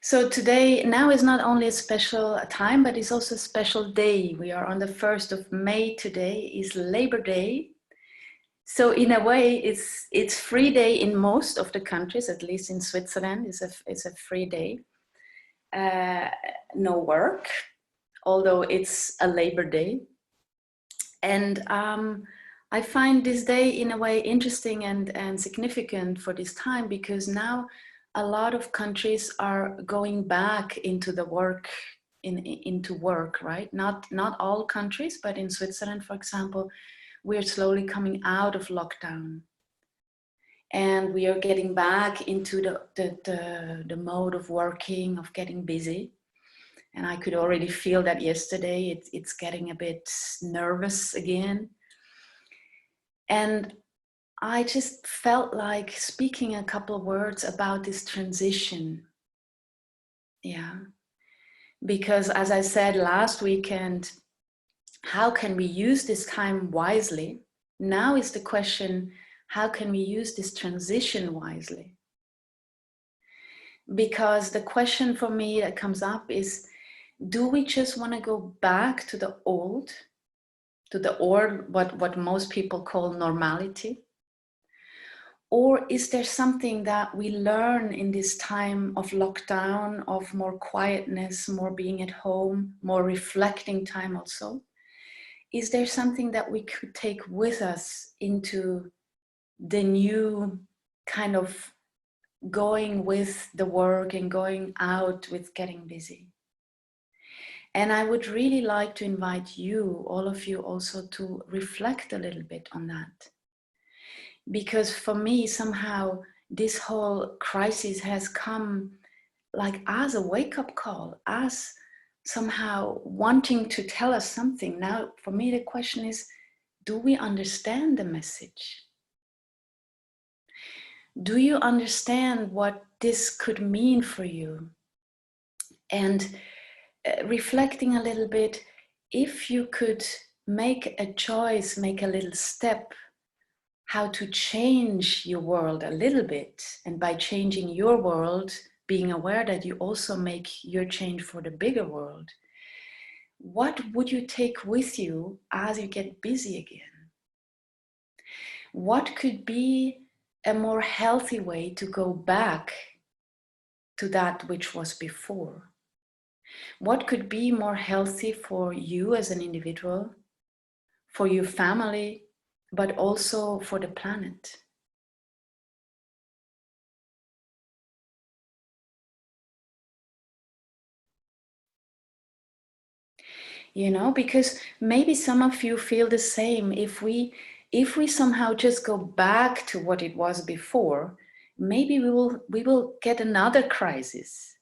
So today, now is not only a special time, but it's also a special day. We are on the 1st of May. Today is Labor Day. So in a way, it's free day in most of the countries, at least in Switzerland, it's a free day. No work, although it's a Labor Day. And I find this day in a way interesting and significant for this time, because now a lot of countries are going back into the work, into work, right? Not all countries, but in Switzerland, for example, we're slowly coming out of lockdown. And we are getting back into the mode of working, of getting busy. And I could already feel that yesterday. It's getting a bit nervous again. And I just felt like speaking a couple of words about this transition. Yeah. Because as I said last weekend, how can we use this time wisely? Now is the question, how can we use this transition wisely? Because the question for me that comes up is, do we just want to go back to the old, what most people call normality? Or is there something that we learn in this time of lockdown, of more quietness, more being at home, more reflecting time also? Is there something that we could take with us into the new kind of going with the work and going out with getting busy? And I would really like to invite you, all of you, also to reflect a little bit on that. Because for me, somehow, this whole crisis has come like as a wake-up call, as somehow wanting to tell us something. Now, for me, the question is, do we understand the message? Do you understand what this could mean for you? And reflecting a little bit, if you could make a choice, make a little step, how to change your world a little bit, and by changing your world, being aware that you also make your change for the bigger world, what would you take with you as you get busy again? What could be a more healthy way to go back to that which was before? What could be more healthy for you as an individual, for your family, but also for the planet? You know, because maybe some of you feel the same. If we somehow just go back to what it was before, maybe we will get another crisis.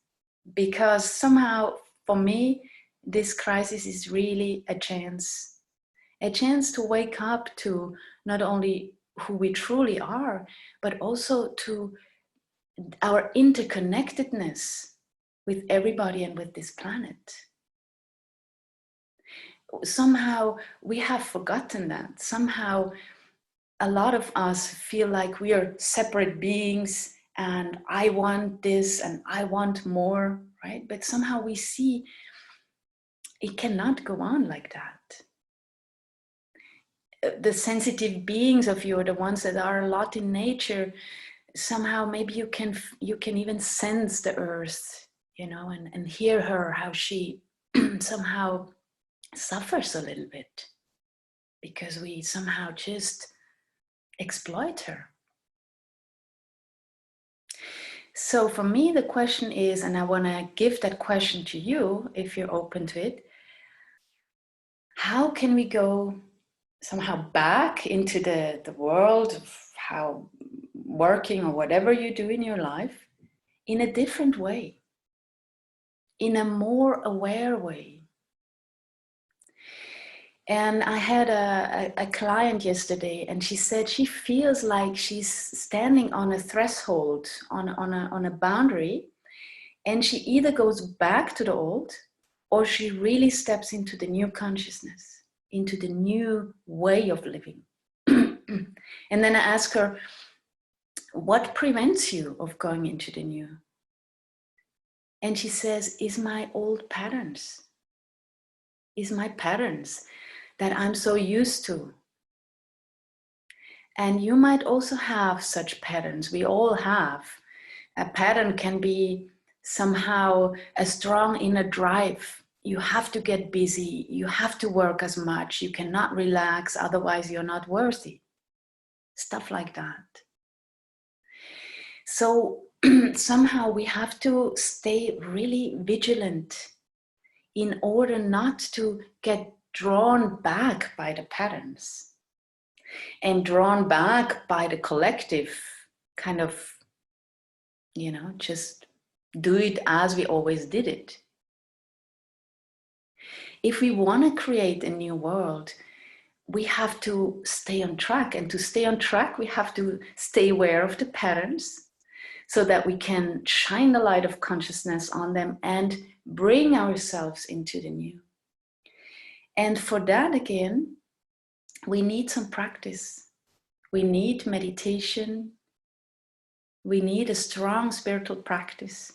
Because somehow, for me, this crisis is really a chance to wake up to not only who we truly are, but also to our interconnectedness with everybody and with this planet. Somehow we have forgotten that. Somehow a lot of us feel like we are separate beings, and I want this and I want more, right? But somehow we see it cannot go on like that. The sensitive beings of you are the ones that are a lot in nature. Somehow maybe you can even sense the earth, you know, and hear her, how she somehow suffers a little bit because we somehow just exploit her. So for me, the question is, and I want to give that question to you if you're open to it, how can we go somehow back into the world of how working or whatever you do in your life in a different way, in a more aware way? And I had a client yesterday, and she said she feels like she's standing on a threshold, on a boundary, and she either goes back to the old, or she really steps into the new consciousness, into the new way of living. And then I ask her, what prevents you of going into the new? And she says, is my old patterns, is my patterns that I'm so used to. And you might also have such patterns. We all have. A pattern can be somehow a strong inner drive. You have to get busy. You have to work as much. You cannot relax, otherwise you're not worthy. Stuff like that. So somehow we have to stay really vigilant in order not to get drawn back by the patterns and drawn back by the collective kind of, just do it as we always did it. If we want to create a new world, we have to stay on track. And to stay on track, we have to stay aware of the patterns so that we can shine the light of consciousness on them and bring ourselves into the new. And for that, again, we need some practice. We need meditation. We need a strong spiritual practice.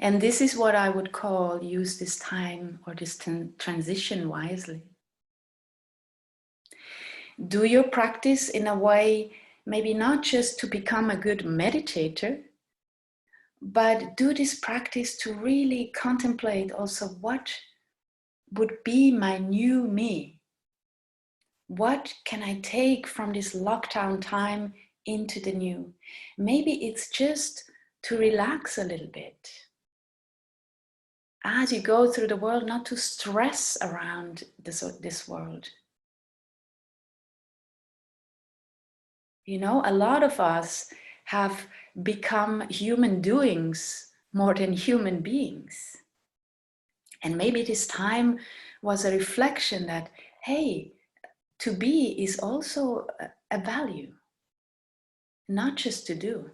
And this is what I would call use this time or this transition wisely. Do your practice in a way, maybe not just to become a good meditator, but do this practice to really contemplate also what would be my new me. What can I take from this lockdown time into the new? Maybe it's just to relax a little bit. As you go through the world, not to stress around this world. A lot of us have become human doings more than human beings. And maybe this time was a reflection that, hey, to be is also a value, not just to do.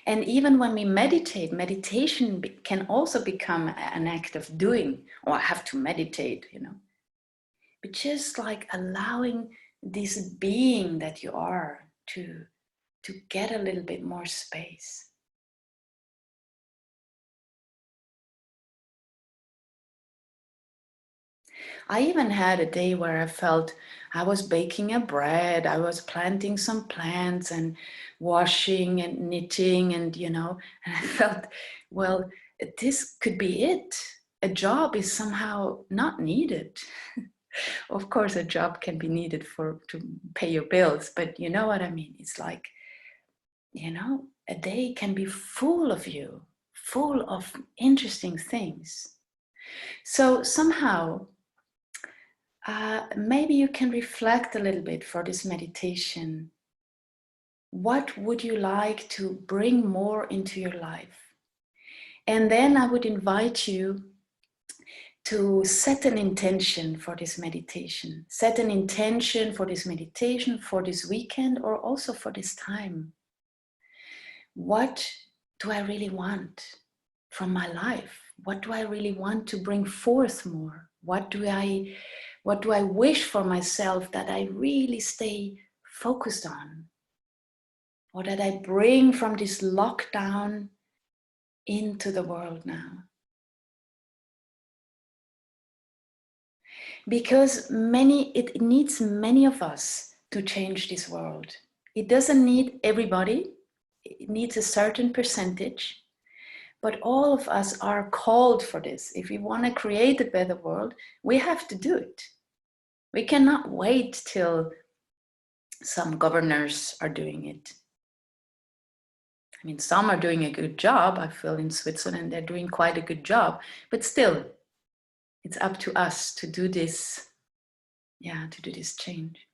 And even when we meditate, meditation can also become an act of doing, or I have to meditate, But just like allowing this being that you are to get a little bit more space. I even had a day where I felt I was baking a bread, I was planting some plants and washing and knitting and, and I felt, well, this could be it. A job is somehow not needed. Of course, a job can be needed to pay your bills, but you know what I mean? It's like, a day can be full of you, full of interesting things. So somehow, maybe you can reflect a little bit for this meditation. What would you like to bring more into your life? And then I would invite you to set an intention for this meditation. Set an intention for this meditation, for this weekend, or also for this time. What do I really want from my life? What do I really want to bring forth more? What do I wish for myself that I really stay focused on? Or that I bring from this lockdown into the world now? Because it needs many of us to change this world. It doesn't need everybody. It needs a certain percentage. But all of us are called for this. If we want to create a better world, we have to do it. We cannot wait till some governors are doing it. I mean, some are doing a good job. I feel in Switzerland, they're doing quite a good job. But still, it's up to us to do this, to do this change.